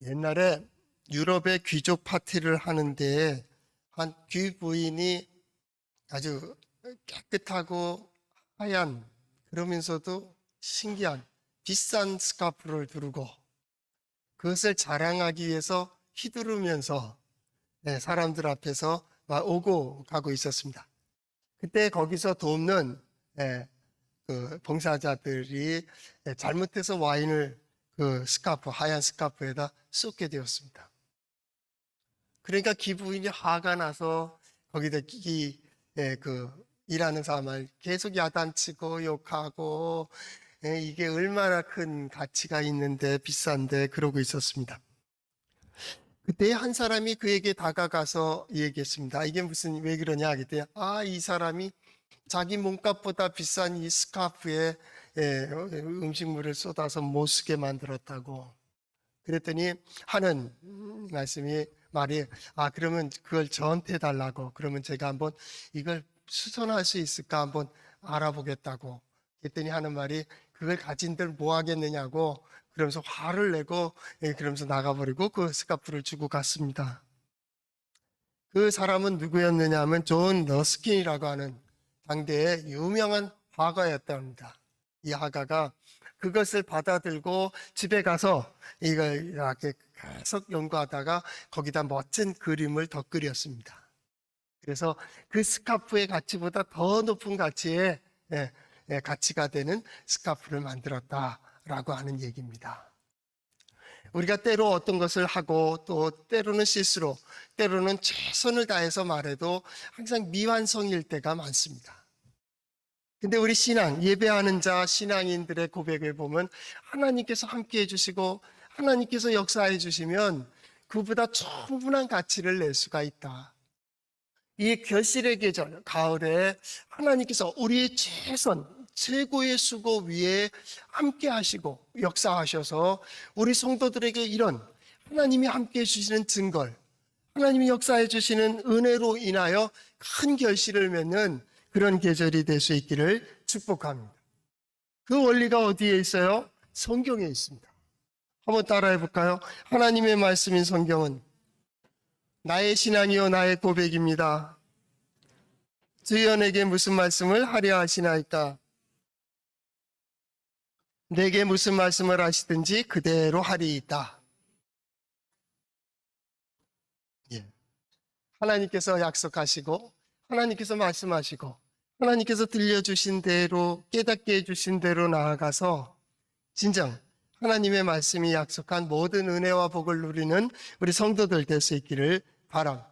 옛날에 유럽의 귀족 파티를 하는데 한 귀부인이 아주 깨끗하고 하얀, 그러면서도 신기한 비싼 스카프를 두르고 그것을 자랑하기 위해서 휘두르면서 사람들 앞에서 막 오고 가고 있었습니다. 그때 거기서 돕는 그 봉사자들이 잘못해서 와인을 그 스카프, 하얀 스카프에다 쏟게 되었습니다. 그러니까 기부인이 화가 나서 거기다 그 일하는 사람을 계속 야단치고 욕하고, 이게 얼마나 큰 가치가 있는데 비싼데 그러고 있었습니다. 그때 한 사람이 그에게 다가가서 얘기했습니다. 이게 왜 그러냐 하겠더니, 이 사람이 자기 몸값보다 비싼 이 스카프에 음식물을 쏟아서 못 쓰게 만들었다고. 그랬더니 하는 말이, 그러면 그걸 저한테 달라고. 그러면 제가 한번 이걸 수선할 수 있을까 한번 알아보겠다고. 그랬더니 하는 말이, 그걸 가진들 뭐 하겠느냐고. 그러면서 화를 내고, 그러면서 나가버리고 그 스카프를 주고 갔습니다. 그 사람은 누구였느냐 하면 존 러스킨이라고 하는 당대의 유명한 화가였다고 합니다. 이 화가가 그것을 받아들고 집에 가서 이걸 이렇게 계속 연구하다가 거기다 멋진 그림을 더 그렸습니다. 그래서 그 스카프의 가치보다 더 높은 가치의 가치가 되는 스카프를 만들었다라고 하는 얘기입니다. 우리가 때로 어떤 것을 하고 또 때로는 실수로, 때로는 최선을 다해서 말해도 항상 미완성일 때가 많습니다. 근데 우리 예배하는 자, 신앙인들의 고백을 보면 하나님께서 함께 해주시고 하나님께서 역사해 주시면 그보다 충분한 가치를 낼 수가 있다. 이 결실의 계절, 가을에 하나님께서 우리의 최고의 수고 위에 함께 하시고 역사하셔서 우리 성도들에게 이런 하나님이 함께 해주시는 증거, 하나님이 역사해 주시는 은혜로 인하여 큰 결실을 맺는 그런 계절이 될 수 있기를 축복합니다. 그 원리가 어디에 있어요? 성경에 있습니다. 한번 따라해 볼까요? 하나님의 말씀인 성경은 나의 신앙이요 나의 고백입니다. 주여 내게 무슨 말씀을 하려 하시나이까? 내게 무슨 말씀을 하시든지 그대로 하리이다. 하나님께서 약속하시고 하나님께서 말씀하시고 하나님께서 들려주신 대로, 깨닫게 해주신 대로 나아가서 진정 하나님의 말씀이 약속한 모든 은혜와 복을 누리는 우리 성도들 될 수 있기를 바랍니다.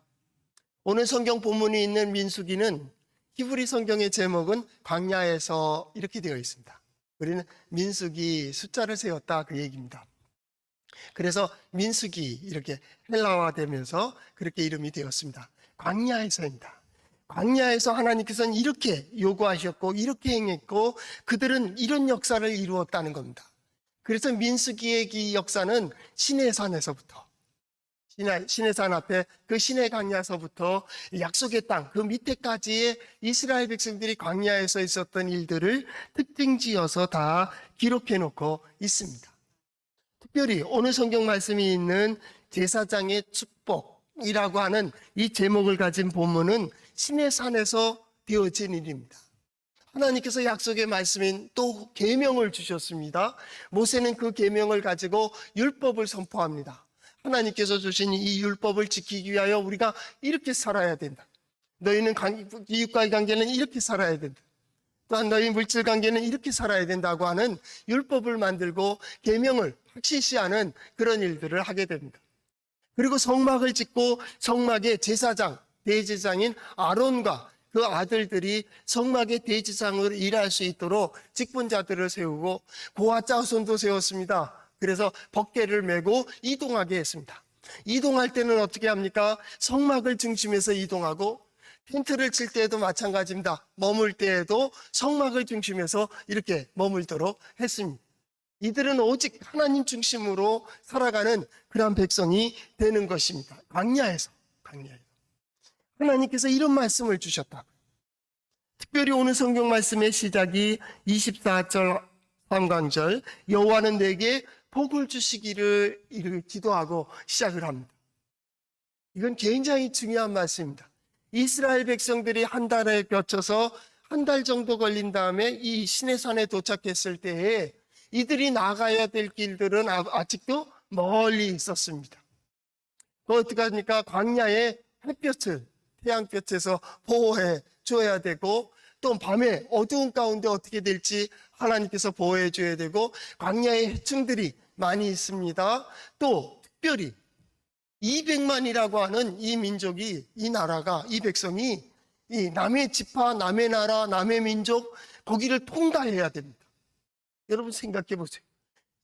오늘 성경 본문이 있는 민수기는 히브리 성경의 제목은 광야에서 이렇게 되어 있습니다. 우리는 민수기 숫자를 세웠다 그 얘기입니다. 그래서 민수기 이렇게 헬라화되면서 그렇게 이름이 되었습니다. 광야에서입니다. 광야에서 하나님께서는 이렇게 요구하셨고 이렇게 행했고 그들은 이런 역사를 이루었다는 겁니다. 그래서 민수기의 이 역사는 시내산에서부터 시내산 앞에 그 시내 광야서부터 약속의 땅 그 밑에까지의 이스라엘 백성들이 광야에서 있었던 일들을 특징지어서 다 기록해 놓고 있습니다. 특별히 오늘 성경 말씀이 있는 제사장의 축복이라고 하는 이 제목을 가진 본문은 시내산에서 되어진 일입니다. 하나님께서 약속의 말씀인 또 계명을 주셨습니다. 모세는 그 계명을 가지고 율법을 선포합니다. 하나님께서 주신 이 율법을 지키기 위하여 우리가 이렇게 살아야 된다. 너희는 이웃과의 관계는 이렇게 살아야 된다. 또한 너희 물질 관계는 이렇게 살아야 된다고 하는 율법을 만들고 계명을 확실시하는 그런 일들을 하게 됩니다. 그리고 성막을 짓고 성막의 제사장, 대제사장인 아론과 그 아들들이 성막의 대제사장으로 일할 수 있도록 직분자들을 세우고 고아 자손도 세웠습니다. 그래서 법궤를 메고 이동하게 했습니다. 이동할 때는 어떻게 합니까? 성막을 중심에서 이동하고 텐트를 칠 때에도 마찬가지입니다. 머물 때에도 성막을 중심에서 이렇게 머물도록 했습니다. 이들은 오직 하나님 중심으로 살아가는 그런 백성이 되는 것입니다. 광야에서. 하나님께서 이런 말씀을 주셨다. 특별히 오늘 성경 말씀의 시작이 24절 3강절 여호와는 내게 복을 주시기를 기도하고 시작을 합니다. 이건 굉장히 중요한 말씀입니다. 이스라엘 백성들이 한 달에 거쳐서 한 달 정도 걸린 다음에 이 시내산에 도착했을 때에 이들이 나가야 될 길들은 아직도 멀리 있었습니다. 그 어떻게 합니까? 광야에 햇볕을 태양볕에서 보호해 줘야 되고, 또 밤에 어두운 가운데 어떻게 될지 하나님께서 보호해 줘야 되고, 광야에 해충들이 많이 있습니다. 또 특별히 200만이라고 하는 이 민족이, 이 나라가, 이 백성이 이 남의 지파, 남의 나라, 남의 민족 거기를 통과해야 됩니다. 여러분 생각해 보세요.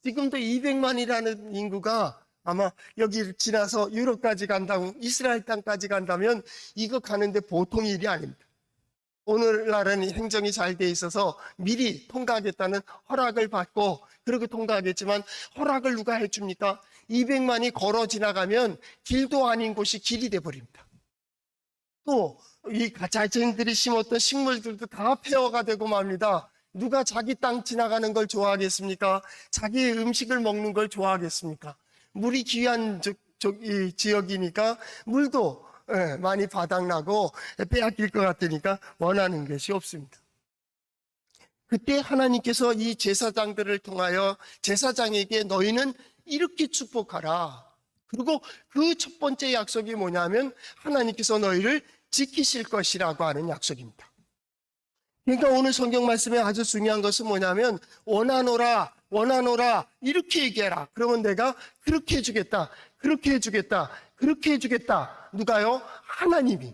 지금도 200만이라는 인구가 아마 여기를 지나서 유럽까지 간다고, 이스라엘 땅까지 간다면 이거 가는데 보통 일이 아닙니다. 오늘날은 행정이 잘 돼 있어서 미리 통과하겠다는 허락을 받고 그렇게 통과하겠지만, 허락을 누가 해줍니까? 200만이 걸어 지나가면 길도 아닌 곳이 길이 돼버립니다. 또 이 자신들이 심었던 식물들도 다 폐허가 되고 맙니다. 누가 자기 땅 지나가는 걸 좋아하겠습니까? 자기의 음식을 먹는 걸 좋아하겠습니까? 물이 귀한 이 지역이니까 물도 많이 바닥나고 빼앗길 것 같으니까 원하는 것이 없습니다. 그때 하나님께서 이 제사장들을 통하여 제사장에게 너희는 이렇게 축복하라. 그리고 그 첫 번째 약속이 뭐냐면 하나님께서 너희를 지키실 것이라고 하는 약속입니다. 그러니까 오늘 성경 말씀에 아주 중요한 것은 뭐냐면 원하노라, 원하노라 이렇게 얘기해라. 그러면 내가 그렇게 해주겠다, 그렇게 해주겠다, 그렇게 해주겠다. 누가요? 하나님이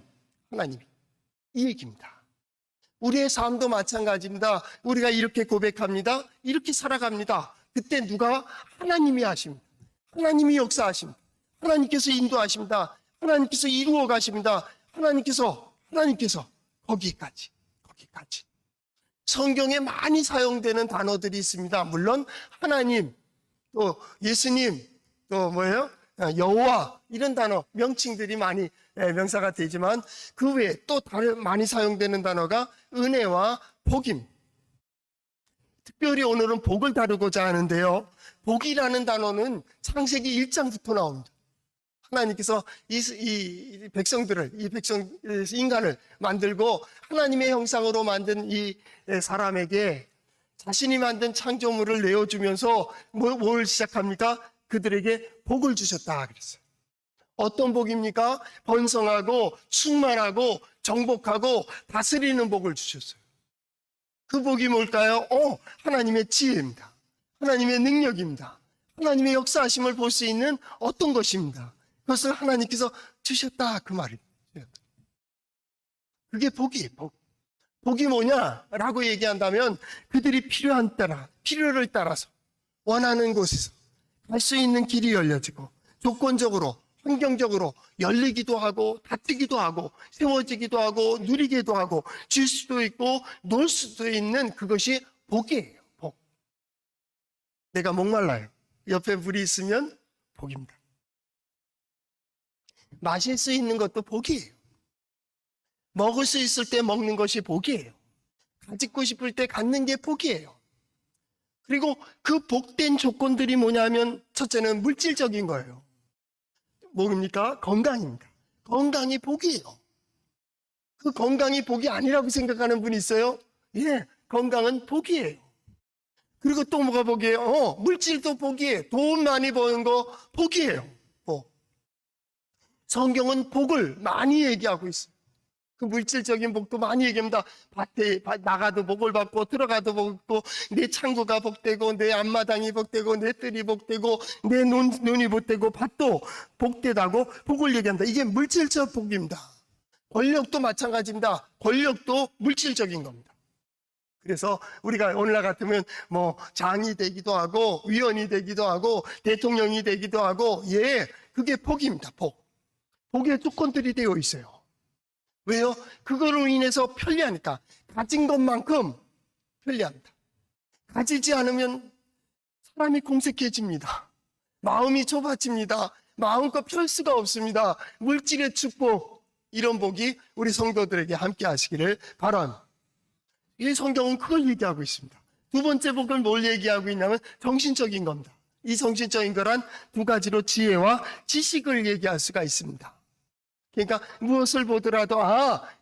이 얘기입니다. 우리의 삶도 마찬가지입니다. 우리가 이렇게 고백합니다. 이렇게 살아갑니다. 그때 누가? 하나님이 하십니다. 하나님이 역사하십니다. 하나님께서 인도하십니다. 하나님께서 이루어 가십니다. 하나님께서 거기까지. 성경에 많이 사용되는 단어들이 있습니다. 물론 하나님, 또 예수님, 또 뭐예요? 여호와 이런 단어, 명칭들이 많이 명사가 되지만 그 외에 또 다른 많이 사용되는 단어가 은혜와 복임. 특별히 오늘은 복을 다루고자 하는데요. 복이라는 단어는 창세기 1장부터 나옵니다. 하나님께서 이 백성들을, 인간을 만들고 하나님의 형상으로 만든 이 사람에게 자신이 만든 창조물을 내어주면서 뭘 시작합니까? 그들에게 복을 주셨다 그랬어요. 어떤 복입니까? 번성하고 충만하고 정복하고 다스리는 복을 주셨어요. 그 복이 뭘까요? 하나님의 지혜입니다. 하나님의 능력입니다. 하나님의 역사하심을 볼 수 있는 어떤 것입니다. 그것을 하나님께서 주셨다 그 말입니다. 그게 복이에요. 복이 뭐냐라고 얘기한다면 그들이 필요를 따라서 원하는 곳에서 갈 수 있는 길이 열려지고 조건적으로, 환경적으로 열리기도 하고 다투기도 하고 세워지기도 하고 누리기도 하고 줄 수도 있고 놀 수도 있는 그것이 복이에요. 복. 내가 목말라요. 옆에 물이 있으면 복입니다. 마실 수 있는 것도 복이에요. 먹을 수 있을 때 먹는 것이 복이에요. 가지고 싶을 때 갖는 게 복이에요. 그리고 그 복된 조건들이 뭐냐면 첫째는 물질적인 거예요. 뭡니까? 건강입니다. 건강이 복이에요. 그 건강이 복이 아니라고 생각하는 분이 있어요? 예, 건강은 복이에요. 그리고 또 뭐가 복이에요? 물질도 복이에요. 돈 많이 버는 거 복이에요. 복. 성경은 복을 많이 얘기하고 있어요. 그 물질적인 복도 많이 얘기합니다. 밭에 나가도 복을 받고 들어가도 복 받고 내 창고가 복되고 내 앞마당이 복되고 내 뜰이 복되고 내 눈이 복되고 밭도 복되다고 복을 얘기합니다. 이게 물질적 복입니다. 권력도 마찬가지입니다. 권력도 물질적인 겁니다. 그래서 우리가 오늘날 같으면 뭐 장이 되기도 하고 위원이 되기도 하고 대통령이 되기도 하고 그게 복입니다. 복의 조건들이 되어 있어요. 왜요? 그거로 인해서 편리하니까. 가진 것만큼 편리합니다. 가지지 않으면 사람이 공색해집니다. 마음이 좁아집니다. 마음껏 펼 수가 없습니다. 물질의 축복, 이런 복이 우리 성도들에게 함께 하시기를 바랍니다. 이 성경은 그걸 얘기하고 있습니다. 두 번째 복은 뭘 얘기하고 있냐면 정신적인 겁니다. 이성신적인 거란 두 가지로 지혜와 지식을 얘기할 수가 있습니다. 그러니까 무엇을 보더라도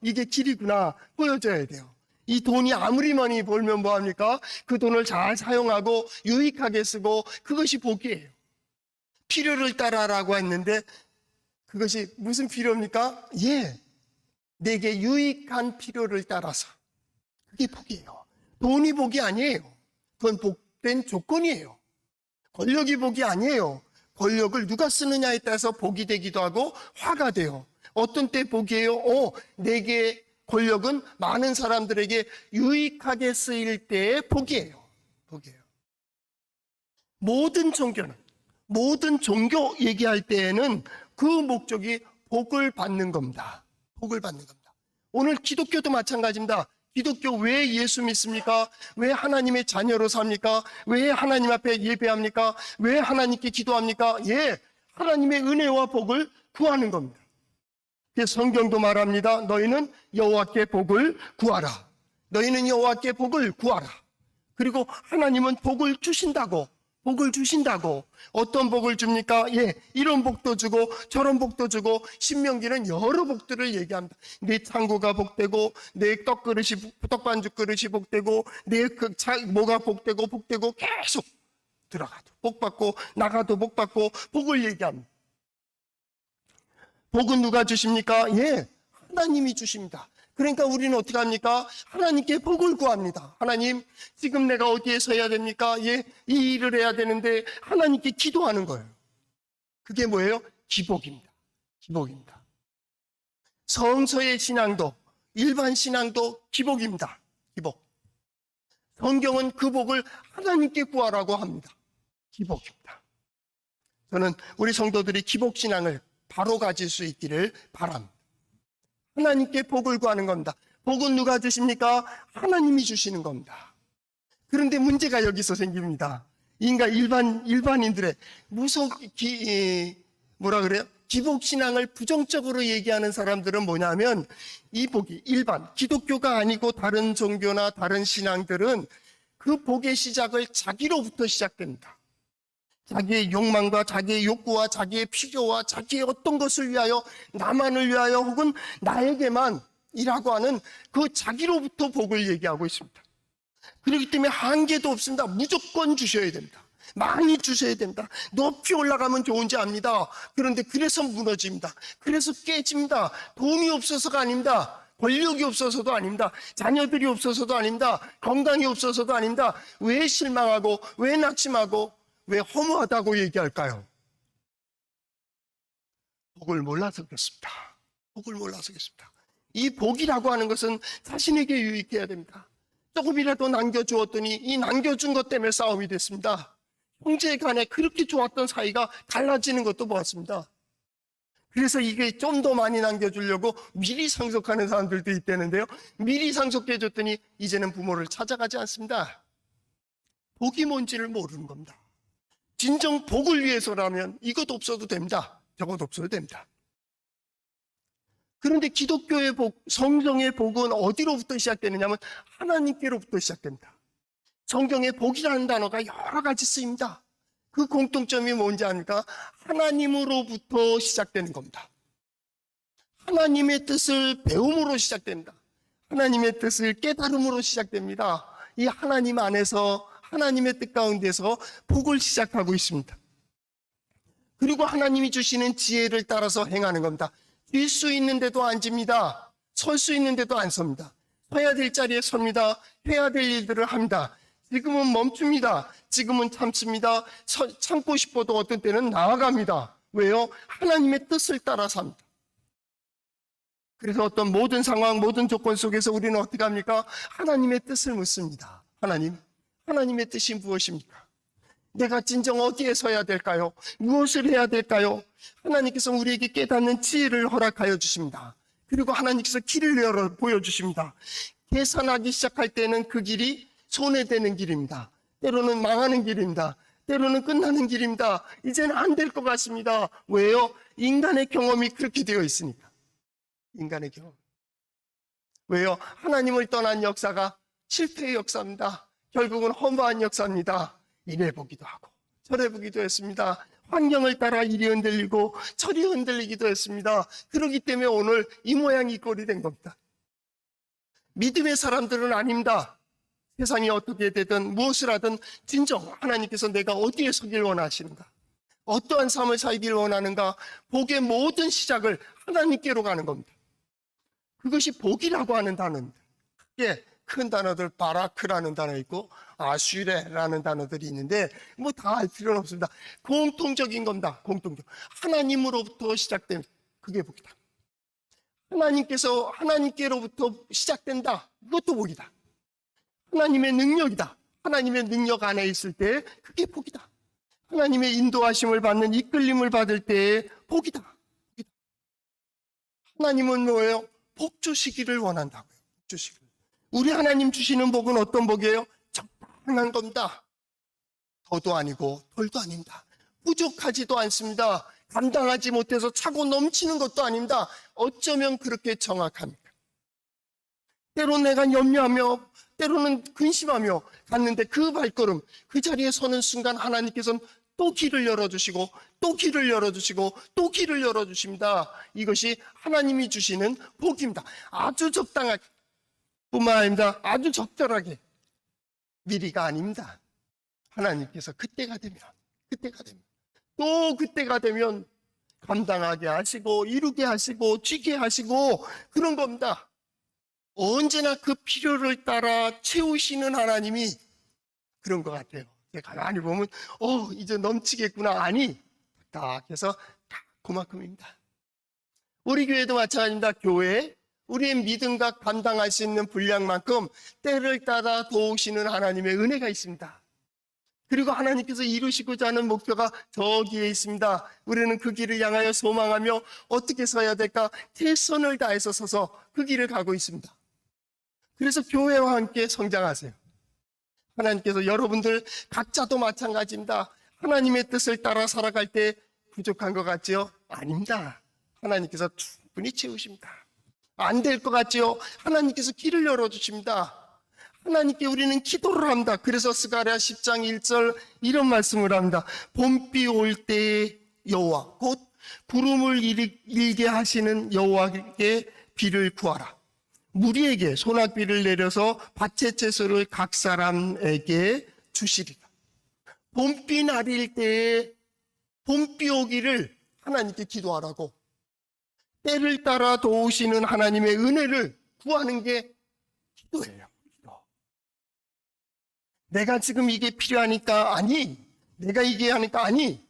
이게 길이구나 보여줘야 돼요. 이 돈이 아무리 많이 벌면 뭐합니까? 그 돈을 잘 사용하고 유익하게 쓰고 그것이 복이에요. 필요를 따라라고 했는데 그것이 무슨 필요입니까? 내게 유익한 필요를 따라서. 그게 복이에요. 돈이 복이 아니에요. 그건 복된 조건이에요. 권력이 복이 아니에요. 권력을 누가 쓰느냐에 따라서 복이 되기도 하고 화가 돼요. 어떤 때 복이에요? 내게 권력은 많은 사람들에게 유익하게 쓰일 때의 복이에요. 복이에요. 모든 종교는, 모든 종교 얘기할 때에는 그 목적이 복을 받는 겁니다. 복을 받는 겁니다. 오늘 기독교도 마찬가지입니다. 기독교 왜 예수 믿습니까? 왜 하나님의 자녀로 삽니까? 왜 하나님 앞에 예배합니까? 왜 하나님께 기도합니까? 하나님의 은혜와 복을 구하는 겁니다. 그래서 성경도 말합니다. 너희는 여호와께 복을 구하라. 너희는 여호와께 복을 구하라. 그리고 하나님은 복을 주신다고. 복을 주신다고. 어떤 복을 줍니까? 이런 복도 주고 저런 복도 주고 신명기는 여러 복들을 얘기합니다. 내 창고가 복되고 내 떡반죽 그릇이 복되고 내 뭐가 복되고 계속 들어가도 복받고 나가도 복받고 복을 얘기합니다. 복은 누가 주십니까? 하나님이 주십니다. 그러니까 우리는 어떻게 합니까? 하나님께 복을 구합니다. 하나님, 지금 내가 어디에 서야 됩니까? 이 일을 해야 되는데 하나님께 기도하는 거예요. 그게 뭐예요? 기복입니다. 기복입니다. 성서의 신앙도, 일반 신앙도 기복입니다. 기복. 성경은 그 복을 하나님께 구하라고 합니다. 기복입니다. 저는 우리 성도들이 기복 신앙을 바로 가질 수 있기를 바랍니다. 하나님께 복을 구하는 겁니다. 복은 누가 주십니까? 하나님이 주시는 겁니다. 그런데 문제가 여기서 생깁니다. 일반인들의 기복신앙을 부정적으로 얘기하는 사람들은 뭐냐면 이 복이 기독교가 아니고 다른 종교나 다른 신앙들은 그 복의 시작을 자기로부터 시작됩니다. 자기의 욕망과 자기의 욕구와 자기의 필요와 자기의 어떤 것을 위하여 나만을 위하여 혹은 나에게만 이라고 하는 그 자기로부터 복을 얘기하고 있습니다. 그렇기 때문에 한계도 없습니다. 무조건 주셔야 됩니다. 많이 주셔야 됩니다. 높이 올라가면 좋은지 압니다. 그런데 그래서 무너집니다. 그래서 깨집니다. 돈이 없어서가 아닙니다. 권력이 없어서도 아닙니다. 자녀들이 없어서도 아닙니다. 건강이 없어서도 아닙니다. 왜 실망하고 왜 낙심하고 왜 허무하다고 얘기할까요? 복을 몰라서 그렇습니다. 복을 몰라서 그렇습니다. 이 복이라고 하는 것은 자신에게 유익해야 됩니다. 조금이라도 남겨주었더니 이 남겨준 것 때문에 싸움이 됐습니다. 형제 간에 그렇게 좋았던 사이가 갈라지는 것도 보았습니다. 그래서 이게 좀 더 많이 남겨주려고 미리 상속하는 사람들도 있다는데요. 미리 상속해줬더니 이제는 부모를 찾아가지 않습니다. 복이 뭔지를 모르는 겁니다. 진정 복을 위해서라면 이것 없어도 됩니다. 저것 없어도 됩니다. 그런데 기독교의 복, 성경의 복은 어디로부터 시작되느냐면 하나님께로부터 시작됩니다. 성경에 복이라는 단어가 여러 가지 쓰입니다. 그 공통점이 뭔지 아닙니까? 하나님으로부터 시작되는 겁니다. 하나님의 뜻을 배움으로 시작됩니다. 하나님의 뜻을 깨달음으로 시작됩니다. 이 하나님 안에서 하나님의 뜻 가운데서 복을 시작하고 있습니다. 그리고 하나님이 주시는 지혜를 따라서 행하는 겁니다. 뛸 수 있는데도 앉습니다. 설 수 있는데도 안 섭니다. 서야 될 자리에 섭니다. 해야 될 일들을 합니다. 지금은 멈춥니다. 지금은 참습니다. 참고 싶어도 어떤 때는 나아갑니다. 왜요? 하나님의 뜻을 따라서 합니다. 그래서 어떤 모든 상황, 모든 조건 속에서 우리는 어떻게 합니까? 하나님의 뜻을 묻습니다. 하나님의 뜻이 무엇입니까? 내가 진정 어디에 서야 될까요? 무엇을 해야 될까요? 하나님께서 우리에게 깨닫는 지혜를 허락하여 주십니다. 그리고 하나님께서 길을 보여주십니다. 계산하기 시작할 때는 그 길이 손해되는 길입니다. 때로는 망하는 길입니다. 때로는 끝나는 길입니다. 이제는 안 될 것 같습니다. 왜요? 인간의 경험이 그렇게 되어 있으니까. 인간의 경험. 왜요? 하나님을 떠난 역사가 실패의 역사입니다. 결국은 허무한 역사입니다. 이래 보기도 하고 저래 보기도 했습니다. 환경을 따라 이리 흔들리고 저리 흔들리기도 했습니다. 그렇기 때문에 오늘 이 모양 이 꼴이 된 겁니다. 믿음의 사람들은 아닙니다. 세상이 어떻게 되든 무엇을 하든 진정 하나님께서 내가 어디에 서길 원하시는가, 어떠한 삶을 살길 원하는가, 복의 모든 시작을 하나님께로 가는 겁니다. 그것이 복이라고 하는 단어입니다. 크게 큰 단어들 바라크라는 단어 있고 아슈레라는 단어들이 있는데 뭐 다 알 필요는 없습니다. 공통적인 겁니다. 공통적. 하나님으로부터 시작된 그게 복이다. 하나님께로부터 시작된다. 이것도 복이다. 하나님의 능력이다. 하나님의 능력 안에 있을 때 그게 복이다. 하나님의 인도하심을 받는 이끌림을 받을 때의 복이다. 하나님은 뭐예요? 복 주시기를 원한다고요. 복 주시기를. 우리 하나님 주시는 복은 어떤 복이에요? 적당한 겁니다. 더도 아니고 덜도 아닙니다. 부족하지도 않습니다. 감당하지 못해서 차고 넘치는 것도 아닙니다. 어쩌면 그렇게 정확합니까? 때로는 내가 염려하며 때로는 근심하며 갔는데 그 발걸음, 그 자리에 서는 순간 하나님께서는 또 길을 열어주시고 또 길을 열어주시고 또 길을 열어주십니다. 이것이 하나님이 주시는 복입니다. 아주 적당하게 뿐만 아닙니다. 아주 적절하게 미리가 아닙니다. 하나님께서 그때가 되면 또 그때가 되면 감당하게 하시고 이루게 하시고 쥐게 하시고 그런 겁니다. 언제나 그 필요를 따라 채우시는 하나님이 그런 것 같아요. 가만히 보면 이제 넘치겠구나. 아니, 딱 해서 딱 그만큼입니다. 우리 교회도 마찬가지입니다. 교회, 우리의 믿음과 감당할 수 있는 분량만큼 때를 따라 도우시는 하나님의 은혜가 있습니다. 그리고 하나님께서 이루시고자 하는 목표가 저기에 있습니다. 우리는 그 길을 향하여 소망하며 어떻게 서야 될까? 최선을 다해서 서서 그 길을 가고 있습니다. 그래서 교회와 함께 성장하세요. 하나님께서 여러분들 각자도 마찬가지입니다. 하나님의 뜻을 따라 살아갈 때 부족한 것 같지요? 아닙니다. 하나님께서 충분히 채우십니다. 안 될 것 같지요? 하나님께서 길을 열어주십니다. 하나님께 우리는 기도를 합니다. 그래서 스가랴 10장 1절 이런 말씀을 합니다. 봄비 올 때의 여호와 곧 구름을 일게 하시는 여호와께 비를 구하라. 무리에게 소낙비를 내려서 밭의 채소를 각 사람에게 주시리라. 봄비 날일 때에 봄비 오기를 하나님께 기도하라고, 때를 따라 도우시는 하나님의 은혜를 구하는 게 기도예요. 내가 지금 이게 필요하니까 아니, 내가 이게 하니까 아니,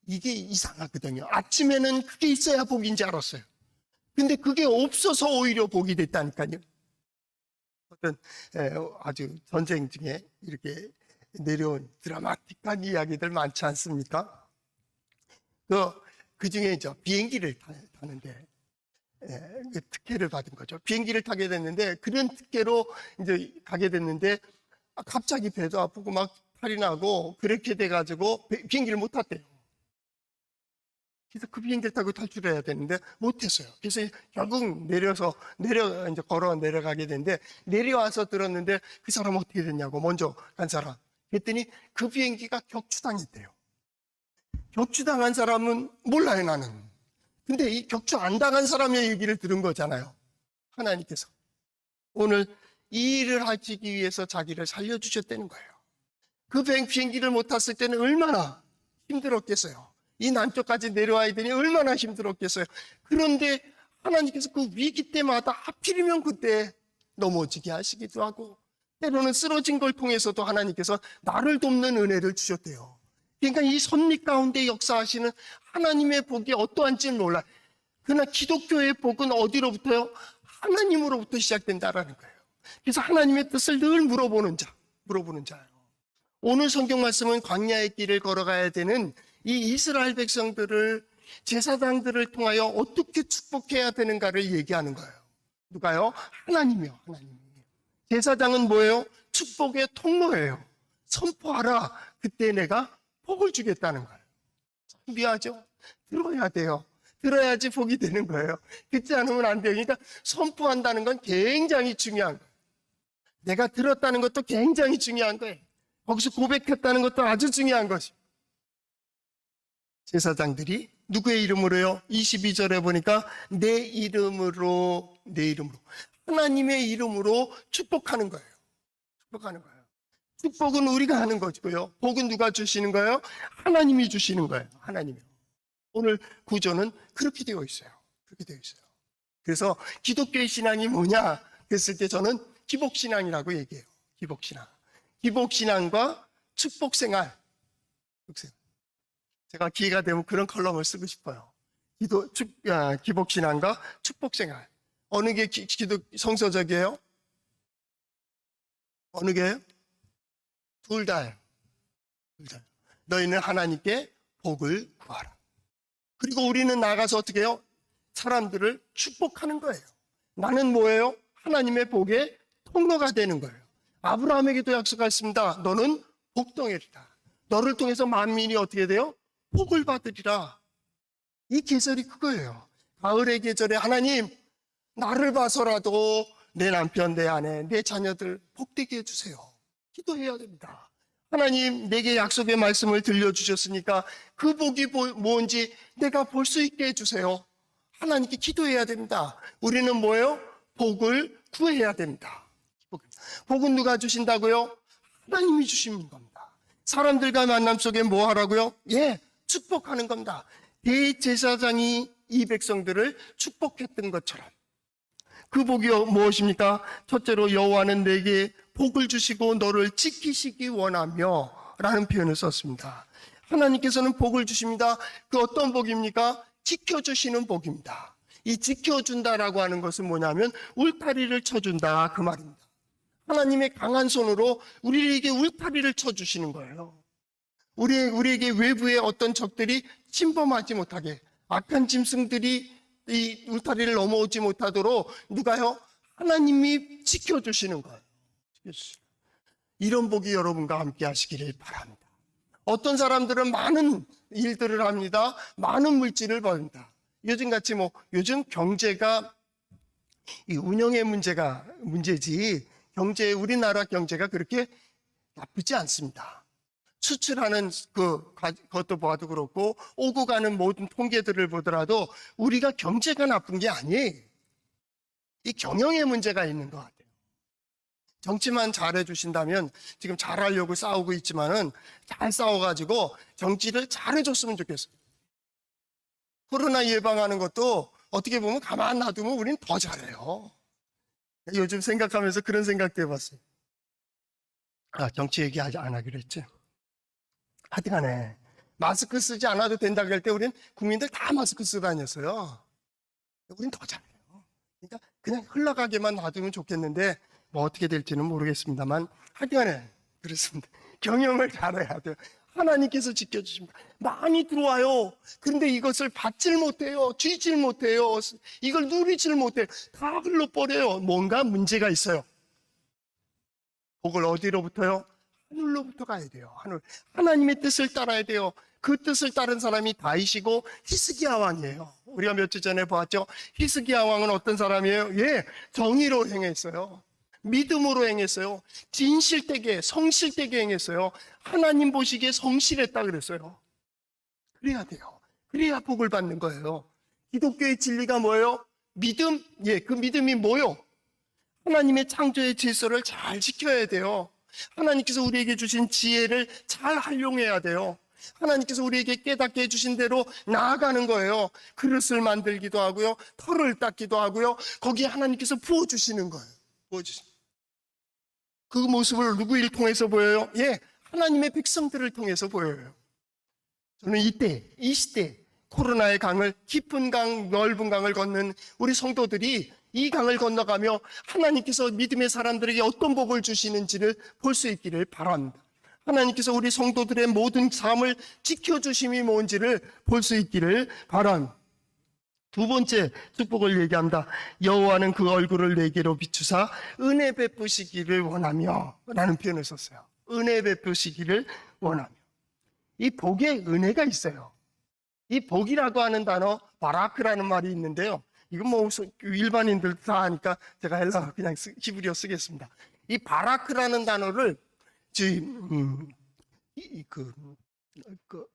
이게 이상하거든요. 아침에는 그게 있어야 복인지 알았어요. 근데 그게 없어서 오히려 복이 됐다니까요. 어떤 아주 전쟁 중에 이렇게 내려온 드라마틱한 이야기들 많지 않습니까? 그 중에 비행기를 타는데 특혜를 받은 거죠. 비행기를 타게 됐는데 그런 특혜로 이제 가게 됐는데 갑자기 배도 아프고 막 탈이 나고 그렇게 돼가지고 비행기를 못 탔대요. 그래서 그 비행기를 타고 탈출해야 되는데 못했어요. 그래서 결국 이제 걸어 내려가게 됐는데 내려와서 들었는데 그 사람 어떻게 됐냐고 먼저 간 사람. 그랬더니 그 비행기가 격추당했대요. 격추당한 사람은 몰라요, 나는. 근데 이 격추 안 당한 사람의 얘기를 들은 거잖아요. 하나님께서. 오늘 이 일을 하시기 위해서 자기를 살려주셨다는 거예요. 그 비행기를 못 탔을 때는 얼마나 힘들었겠어요. 이 남쪽까지 내려와야 되니 얼마나 힘들었겠어요. 그런데 하나님께서 그 위기 때마다 하필이면 그때 넘어지게 하시기도 하고 때로는 쓰러진 걸 통해서도 하나님께서 나를 돕는 은혜를 주셨대요. 그러니까 이 섭리 가운데 역사하시는 하나님의 복이 어떠한지는 몰라요. 그러나 기독교의 복은 어디로부터요? 하나님으로부터 시작된다라는 거예요. 그래서 하나님의 뜻을 늘 물어보는 자예요. 오늘 성경 말씀은 광야의 길을 걸어가야 되는 이 이스라엘 백성들을 제사장들을 통하여 어떻게 축복해야 되는가를 얘기하는 거예요. 누가요? 하나님이요. 하나님. 제사장은 뭐예요? 축복의 통로예요. 선포하라. 그때 내가 복을 주겠다는 거예요. 신비하죠? 들어야 돼요. 들어야지 복이 되는 거예요. 듣지 않으면 안 돼요. 그러니까 선포한다는 건 굉장히 중요한 거예요. 내가 들었다는 것도 굉장히 중요한 거예요. 거기서 고백했다는 것도 아주 중요한 것이에요. 제사장들이 누구의 이름으로요? 22절에 보니까 내 이름으로 하나님의 이름으로 축복하는 거예요. 축복하는 거예요. 축복은 우리가 하는 거고요. 복은 누가 주시는 거예요? 하나님이 주시는 거예요. 하나님이. 오늘 구조는 그렇게 되어 있어요. 그렇게 되어 있어요. 그래서 기독교의 신앙이 뭐냐 그랬을 때 저는 기복신앙이라고 얘기해요. 기복신앙. 기복신앙과 축복생활. 제가 기회가 되면 그런 컬럼을 쓰고 싶어요. 기복신앙과 축복생활. 어느 게 기독 성서적이에요? 어느 게요? 둘 다예요. 둘 다. 너희는 하나님께 복을 구하라. 그리고 우리는 나가서 어떻게 해요? 사람들을 축복하는 거예요. 나는 뭐예요? 하나님의 복의 통로가 되는 거예요. 아브라함에게도 약속했습니다. 너는 복덩이리다. 너를 통해서 만민이 어떻게 돼요? 복을 받으리라. 이 계절이 그거예요. 가을의 계절에 하나님 나를 봐서라도 내 남편, 내 아내, 내 자녀들 복되게 해주세요. 기도해야 됩니다. 하나님 내게 약속의 말씀을 들려주셨으니까 그 복이 뭔지 내가 볼 수 있게 해주세요. 하나님께 기도해야 됩니다. 우리는 뭐예요? 복을 구해야 됩니다. 복은 누가 주신다고요? 하나님이 주시는 겁니다. 사람들과 만남 속에 뭐 하라고요? 예, 축복하는 겁니다. 대제사장이 이 백성들을 축복했던 것처럼 그 복이 무엇입니까? 첫째로 여호와는 내게 복을 주시고 너를 지키시기 원하며 라는 표현을 썼습니다. 하나님께서는 복을 주십니다. 그 어떤 복입니까? 지켜주시는 복입니다. 이 지켜준다라고 하는 것은 뭐냐면 울타리를 쳐준다 그 말입니다. 하나님의 강한 손으로 우리에게 울타리를 쳐주시는 거예요. 우리에게 외부의 어떤 적들이 침범하지 못하게 악한 짐승들이 이 울타리를 넘어오지 못하도록 누가요? 하나님이 지켜주시는 거예요. 이런 복이 여러분과 함께 하시기를 바랍니다. 어떤 사람들은 많은 일들을 합니다. 많은 물질을 벌입니다. 요즘같이 요즘 경제가 이 운영의 문제지 우리나라 경제가 그렇게 나쁘지 않습니다. 수출하는 그것도 봐도 그렇고 오고 가는 모든 통계들을 보더라도 우리가 경제가 나쁜 게 아니에요. 이 경영의 문제가 있는 것 같아요. 정치만 잘해 주신다면 지금 잘하려고 싸우고 있지만은 잘 싸워가지고 정치를 잘해 줬으면 좋겠어요. 코로나 예방하는 것도 어떻게 보면 가만 놔두면 우리는 더 잘해요. 요즘 생각하면서 그런 생각도 해봤어요. 정치 얘기 안 하기로 했지. 하여튼간에 마스크 쓰지 않아도 된다고 할 때 우리는 국민들 다 마스크 쓰고 다녔어요. 우린 더 잘해요. 그러니까 그냥 흘러가게만 놔두면 좋겠는데 어떻게 될지는 모르겠습니다만 하여튼간에 그렇습니다. 경영을 잘해야 돼요. 하나님께서 지켜주십니다. 많이 들어와요. 그런데 이것을 받질 못해요. 쥐질 못해요. 이걸 누리질 못해요. 다 흘러버려요. 뭔가 문제가 있어요. 복을 어디로부터요? 하늘로부터 가야 돼요. 하나님의 뜻을 따라야 돼요. 그 뜻을 따른 사람이 다윗이고 히스기야 왕이에요. 우리가 몇 주 전에 보았죠. 히스기야 왕은 어떤 사람이에요? 예, 정의로 행했어요. 믿음으로 행했어요. 진실되게 성실되게 행했어요. 하나님 보시기에 성실했다 그랬어요. 그래야 돼요. 그래야 복을 받는 거예요. 기독교의 진리가 뭐예요? 믿음. 예, 그 믿음이 뭐요? 하나님의 창조의 질서를 잘 지켜야 돼요. 하나님께서 우리에게 주신 지혜를 잘 활용해야 돼요. 하나님께서 우리에게 깨닫게 해주신 대로 나아가는 거예요. 그릇을 만들기도 하고요. 털을 닦기도 하고요. 거기에 하나님께서 부어주시는 거예요. 부어주시는. 그 모습을 누구를 통해서 보여요? 예, 하나님의 백성들을 통해서 보여요. 저는 이 시대 코로나의 강을 깊은 강, 넓은 강을 걷는 우리 성도들이 이 강을 건너가며 하나님께서 믿음의 사람들에게 어떤 복을 주시는지를 볼 수 있기를 바랍니다. 하나님께서 우리 성도들의 모든 삶을 지켜주심이 뭔지를 볼 수 있기를 바랍니다. 두 번째 축복을 얘기합니다. 여호와는 그 얼굴을 내게로 비추사 은혜 베푸시기를 원하며 라는 표현을 썼어요. 은혜 베푸시기를 원하며. 이 복에 은혜가 있어요. 이 복이라고 하는 단어 바라크라는 말이 있는데요. 이건 일반인들 다 아니까 제가 헬라어 그냥 히브리어 쓰겠습니다. 이 바라크라는 단어를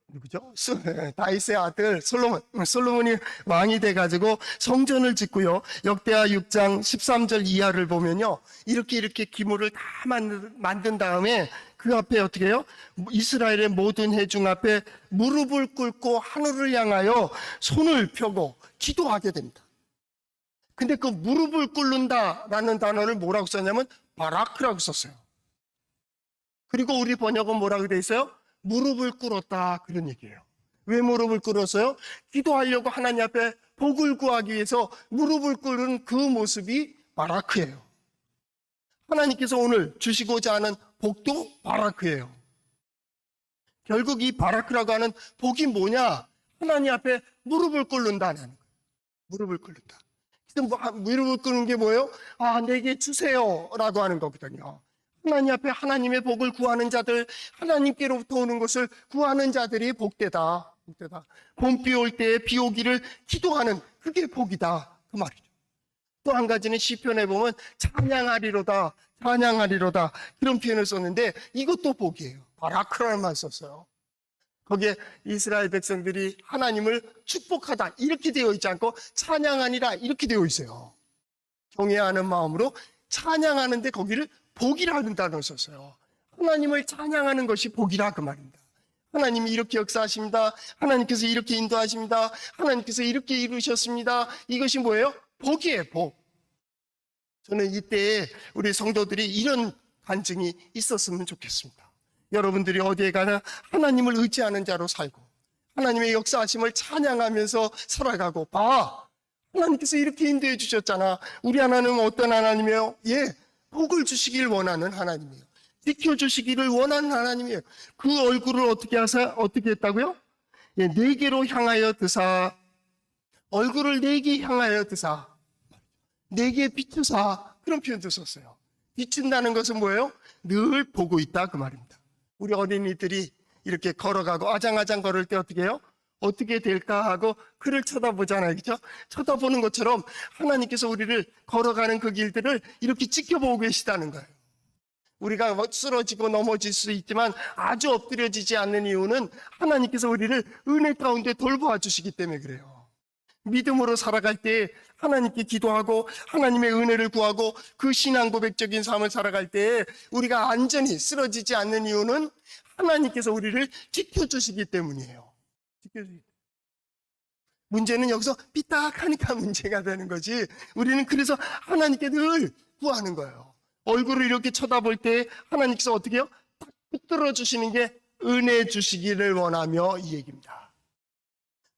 누구죠? 다윗의 아들 솔로몬이 왕이 돼가지고 성전을 짓고요. 역대하 6장 13절 이하를 보면요, 이렇게 기물을 다 만든 다음에 그 앞에 어떻게 해요? 이스라엘의 모든 회중 앞에 무릎을 꿇고 하늘을 향하여 손을 펴고 기도하게 됩니다. 근데 그 무릎을 꿇는다라는 단어를 뭐라고 썼냐면 바라크라고 썼어요. 그리고 우리 번역은 뭐라고 돼 있어요? 무릎을 꿇었다, 그런 얘기예요. 왜 무릎을 꿇었어요? 기도하려고 하나님 앞에 복을 구하기 위해서 무릎을 꿇은 그 모습이 바라크예요. 하나님께서 오늘 주시고자 하는 복도 바라크예요. 결국 이 바라크라고 하는 복이 뭐냐? 하나님 앞에 무릎을 꿇는다는 거예요. 무릎을 꿇는다. 무릎을 꿇는 게 뭐예요? 내게 주세요 라고 하는 거거든요. 하나님 앞에 하나님의 복을 구하는 자들, 하나님께로부터 오는 것을 구하는 자들이 복되다. 봄비 올 때에 비 오기를 기도하는, 그게 복이다, 그 말이죠. 또 한 가지는 시편에 보면 찬양하리로다 그런 표현을 썼는데 이것도 복이에요. 바라크라는 말 썼어요. 거기에 이스라엘 백성들이 하나님을 축복하다 이렇게 되어 있지 않고 찬양하니라 이렇게 되어 있어요. 경외하는 마음으로 찬양하는데 거기를 복이라는 단어를 썼어요. 하나님을 찬양하는 것이 복이라, 그 말입니다. 하나님이 이렇게 역사하십니다. 하나님께서 이렇게 인도하십니다. 하나님께서 이렇게 이루셨습니다. 이것이 뭐예요? 복이에요, 복. 저는 이때에 우리 성도들이 이런 간증이 있었으면 좋겠습니다. 여러분들이 어디에 가나 하나님을 의지하는 자로 살고 하나님의 역사하심을 찬양하면서 살아가고, 하나님께서 이렇게 인도해 주셨잖아. 우리 하나님은 어떤 하나님이에요? 복을 주시길 원하는 하나님이에요. 지켜주시기를 원하는 하나님이에요. 그 얼굴을 어떻게 했다고요? 내게로 향하여 드사, 얼굴을 내게 향하여 드사, 내게 비추사, 그런 표현도 썼어요. 비춘다는 것은 뭐예요? 늘 보고 있다, 그 말입니다. 우리 어린이들이 이렇게 걸어가고 아장아장 걸을 때 어떻게 해요? 어떻게 될까 하고 그를 쳐다보잖아요, 그렇죠? 쳐다보는 것처럼 하나님께서 우리를 걸어가는 그 길들을 이렇게 지켜보고 계시다는 거예요. 우리가 쓰러지고 넘어질 수 있지만 아주 엎드려지지 않는 이유는 하나님께서 우리를 은혜 가운데 돌보아 주시기 때문에 그래요. 믿음으로 살아갈 때 하나님께 기도하고 하나님의 은혜를 구하고 그 신앙 고백적인 삶을 살아갈 때 우리가 안전히 쓰러지지 않는 이유는 하나님께서 우리를 지켜주시기 때문이에요. 문제는 여기서 삐딱하니까 문제가 되는 거지, 우리는 그래서 하나님께 늘 구하는 거예요. 얼굴을 이렇게 쳐다볼 때 하나님께서 어떻게 해요? 딱 붙들어 주시는 게 은혜 주시기를 원하며, 이 얘기입니다.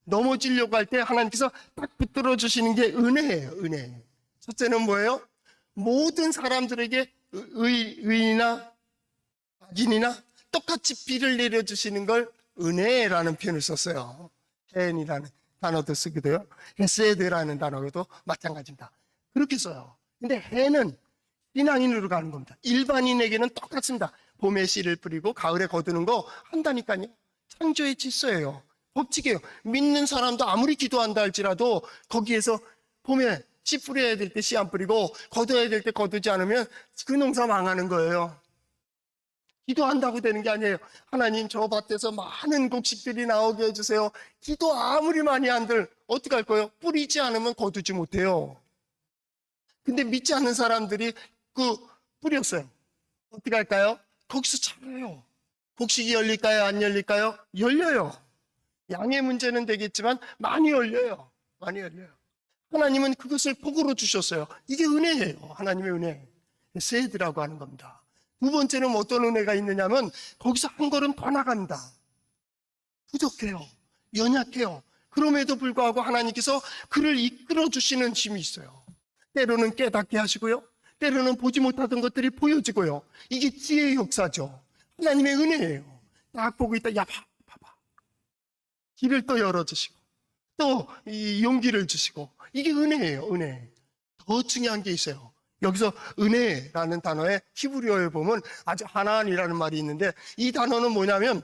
넘어지려고 할 때 하나님께서 딱 붙들어 주시는 게 은혜예요, 은혜. 첫째는 뭐예요? 모든 사람들에게 의인이나 악인이나 똑같이 비를 내려주시는 걸 은혜라는 표현을 썼어요. 헨이라는 단어도 쓰기도요. 헤세드라는 단어도 마찬가지입니다. 그렇게 써요. 근데 헨은 신앙인으로 가는 겁니다. 일반인에게는 똑같습니다. 봄에 씨를 뿌리고 가을에 거두는 거 한다니까요. 창조의 질서예요. 법칙이에요. 믿는 사람도 아무리 기도한다 할지라도 거기에서 봄에 씨 뿌려야 될 때 씨 안 뿌리고 거둬야 될 때 거두지 않으면 그 농사 망하는 거예요. 기도한다고 되는 게 아니에요. 하나님, 저 밭에서 많은 곡식들이 나오게 해주세요. 기도 아무리 많이 한들 어떻게 할 거예요? 뿌리지 않으면 거두지 못해요. 근데 믿지 않는 사람들이 뿌렸어요. 어떻게 할까요? 거기서 자라요. 곡식이 열릴까요? 안 열릴까요? 열려요. 양의 문제는 되겠지만 많이 열려요. 많이 열려요. 하나님은 그것을 복으로 주셨어요. 이게 은혜예요. 하나님의 은혜. 세드라고 하는 겁니다. 두 번째는 어떤 은혜가 있느냐면 거기서 한 걸음 더 나간다. 부족해요. 연약해요. 그럼에도 불구하고 하나님께서 그를 이끌어 주시는 힘이 있어요. 때로는 깨닫게 하시고요. 때로는 보지 못하던 것들이 보여지고요. 이게 지혜의 역사죠. 하나님의 은혜예요. 딱 보고 있다. 야, 봐봐. 길을 또 열어주시고 또 이 용기를 주시고, 이게 은혜예요. 은혜. 더 중요한 게 있어요. 여기서 은혜라는 단어에 히브리어에 보면 아주 하나니라는 말이 있는데, 이 단어는 뭐냐면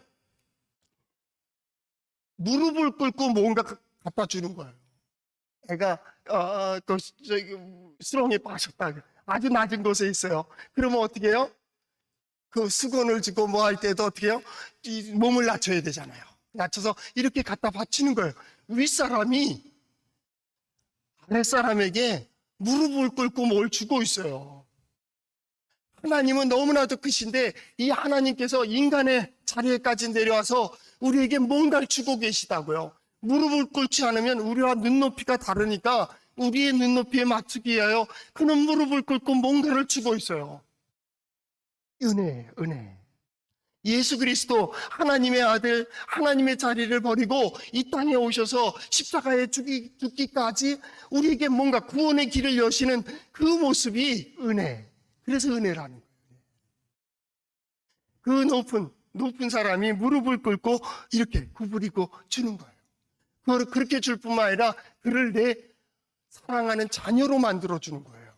무릎을 꿇고 뭔가 갖다 주는 거예요. 애가 수렁에 빠졌다. 아주 낮은 곳에 있어요. 그러면 어떻게 해요? 그 수건을 쥐고 뭐 할 때도 어떻게 해요? 이 몸을 낮춰야 되잖아요. 낮춰서 이렇게 갖다 받치는 거예요. 윗사람이 아랫사람에게 무릎을 꿇고 뭘 주고 있어요. 하나님은 너무나도 크신데 이 하나님께서 인간의 자리에까지 내려와서 우리에게 뭔가를 주고 계시다고요. 무릎을 꿇지 않으면 우리와 눈높이가 다르니까 우리의 눈높이에 맞추기 위하여 그는 무릎을 꿇고 뭔가를 주고 있어요. 은혜. 예수 그리스도 하나님의 아들, 하나님의 자리를 버리고 이 땅에 오셔서 십자가에 죽기까지 우리에게 뭔가 구원의 길을 여시는 그 모습이 은혜. 그래서 은혜라는 거예요. 그 높은 사람이 무릎을 꿇고 이렇게 구부리고 주는 거예요. 그걸 그렇게 줄 뿐만 아니라 그를 내 사랑하는 자녀로 만들어주는 거예요.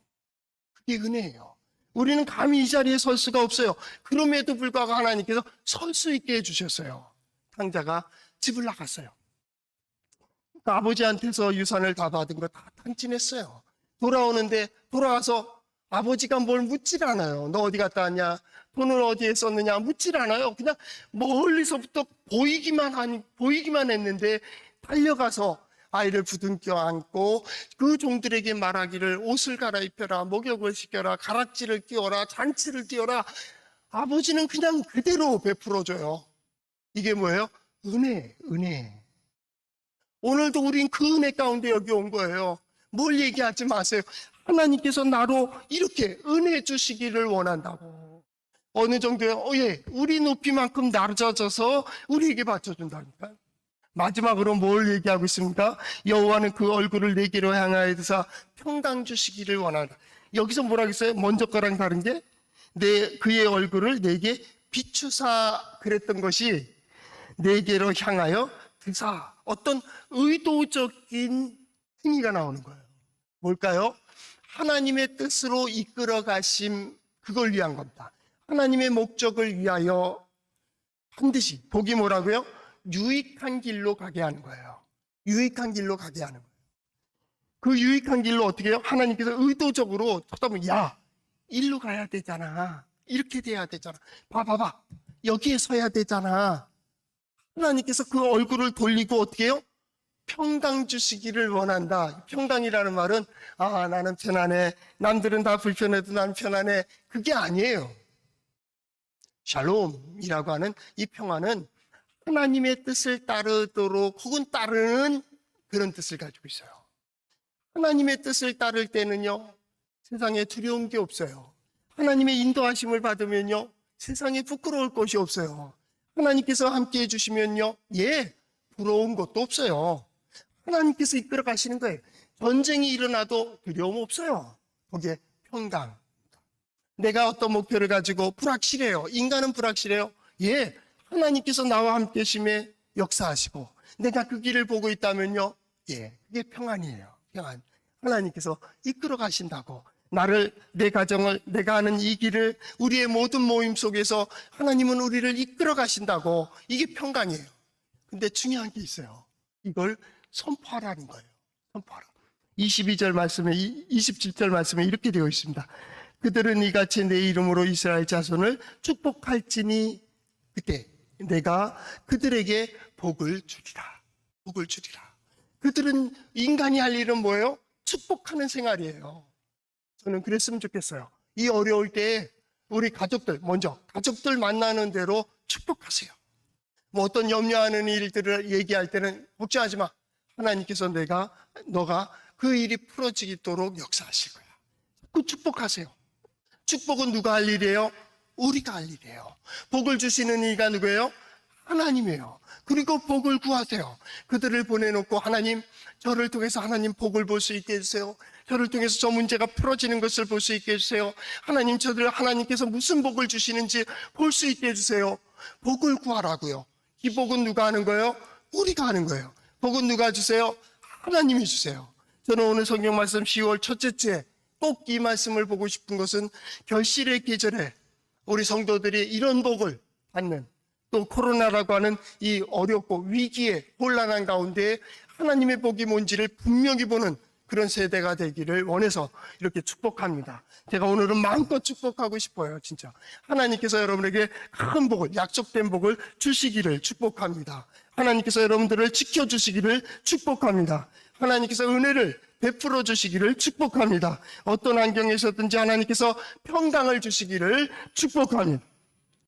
그게 은혜예요. 우리는 감히 이 자리에 설 수가 없어요. 그럼에도 불구하고 하나님께서 설 수 있게 해주셨어요. 탕자가 집을 나갔어요. 그러니까 아버지한테서 유산을 다 받은 거 다 탕진했어요. 돌아오는데 돌아와서 아버지가 뭘 묻질 않아요. 너 어디 갔다 왔냐? 돈을 어디에 썼느냐? 묻질 않아요. 그냥 멀리서부터 보이기만 했는데 달려가서 아이를 부둥켜 안고 그 종들에게 말하기를 옷을 갈아입혀라, 목욕을 시켜라, 가락지를 끼워라, 잔치를 띄워라. 아버지는 그냥 그대로 베풀어줘요. 이게 뭐예요? 은혜. 오늘도 우린 그 은혜 가운데 여기 온 거예요. 뭘 얘기하지 마세요. 하나님께서 나로 이렇게 은혜 주시기를 원한다고. 어느 정도요? 우리 높이만큼 낮아져서 우리에게 받쳐준다니까. 마지막으로 뭘 얘기하고 있습니까? 여호와는 그 얼굴을 내게로 향하여 드사 평강 주시기를 원한다. 여기서 뭐라고 했어요? 먼저 거랑 다른 게 그의 얼굴을 내게 비추사 그랬던 것이 내게로 향하여 드사 어떤 의도적인 행위가 나오는 거예요. 뭘까요? 하나님의 뜻으로 이끌어 가심, 그걸 위한 겁니다. 하나님의 목적을 위하여 반드시 복이 뭐라고요? 유익한 길로 가게 하는 거예요. 유익한 길로 가게 하는 거예요. 그 유익한 길로 어떻게 해요? 하나님께서 의도적으로 쳐다보면 일로 가야 되잖아. 이렇게 돼야 되잖아. 봐봐. 여기에 서야 되잖아. 하나님께서 그 얼굴을 돌리고 어떻게 해요? 평강 주시기를 원한다. 평강이라는 말은 나는 편안해. 남들은 다 불편해도 난 편안해. 그게 아니에요. 샬롬이라고 하는 이 평안은 하나님의 뜻을 따르도록 혹은 따르는 그런 뜻을 가지고 있어요. 하나님의 뜻을 따를 때는요, 세상에 두려운 게 없어요. 하나님의 인도하심을 받으면요, 세상에 부끄러울 것이 없어요. 하나님께서 함께 해주시면요, 부러운 것도 없어요. 하나님께서 이끌어 가시는 거예요. 전쟁이 일어나도 두려움 없어요. 거기에 평강. 내가 어떤 목표를 가지고 불확실해요. 인간은 불확실해요. 하나님께서 나와 함께 심에 역사하시고 내가 그 길을 보고 있다면요, 그게 평안이에요. 평안. 하나님께서 이끌어 가신다고. 내 가정을, 내가 하는 이 길을, 우리의 모든 모임 속에서 하나님은 우리를 이끌어 가신다고. 이게 평강이에요. 근데 중요한 게 있어요. 이걸 선포하라는 거예요. 선포하라. 22절 말씀에, 27절 말씀에 이렇게 되어 있습니다. 그들은 이같이 내 이름으로 이스라엘 자손을 축복할지니 그때 내가 그들에게 복을 주리라. 복을 주리라. 그들은 인간이 할 일은 뭐예요? 축복하는 생활이에요. 저는 그랬으면 좋겠어요. 이 어려울 때에 우리 가족들 만나는 대로 축복하세요. 뭐 어떤 염려하는 일들을 얘기할 때는 걱정하지 마. 하나님께서 너가 그 일이 풀어지도록 역사하실 거야. 그 축복하세요. 축복은 누가 할 일이에요? 우리가 할 일이에요. 복을 주시는 이가 누구예요? 하나님이에요. 그리고 복을 구하세요. 그들을 보내놓고 하나님, 저를 통해서 하나님 복을 볼 수 있게 해주세요. 저를 통해서 저 문제가 풀어지는 것을 볼 수 있게 해주세요. 하나님, 하나님께서 무슨 복을 주시는지 볼 수 있게 해주세요. 복을 구하라고요. 이 복은 누가 하는 거예요? 우리가 하는 거예요. 복은 누가 주세요? 하나님이 주세요. 저는 오늘 성경 말씀 10월 첫째 주에 꼭 이 말씀을 보고 싶은 것은 결실의 계절에 우리 성도들이 이런 복을 받는, 또 코로나라고 하는 이 어렵고 위기에 혼란한 가운데 하나님의 복이 뭔지를 분명히 보는 그런 세대가 되기를 원해서 이렇게 축복합니다. 제가 오늘은 마음껏 축복하고 싶어요. 진짜 하나님께서 여러분에게 큰 복을, 약속된 복을 주시기를 축복합니다. 하나님께서 여러분들을 지켜주시기를 축복합니다. 하나님께서 은혜를 베풀어 주시기를 축복합니다. 어떤 환경에서든지 하나님께서 평강을 주시기를 축복합니다.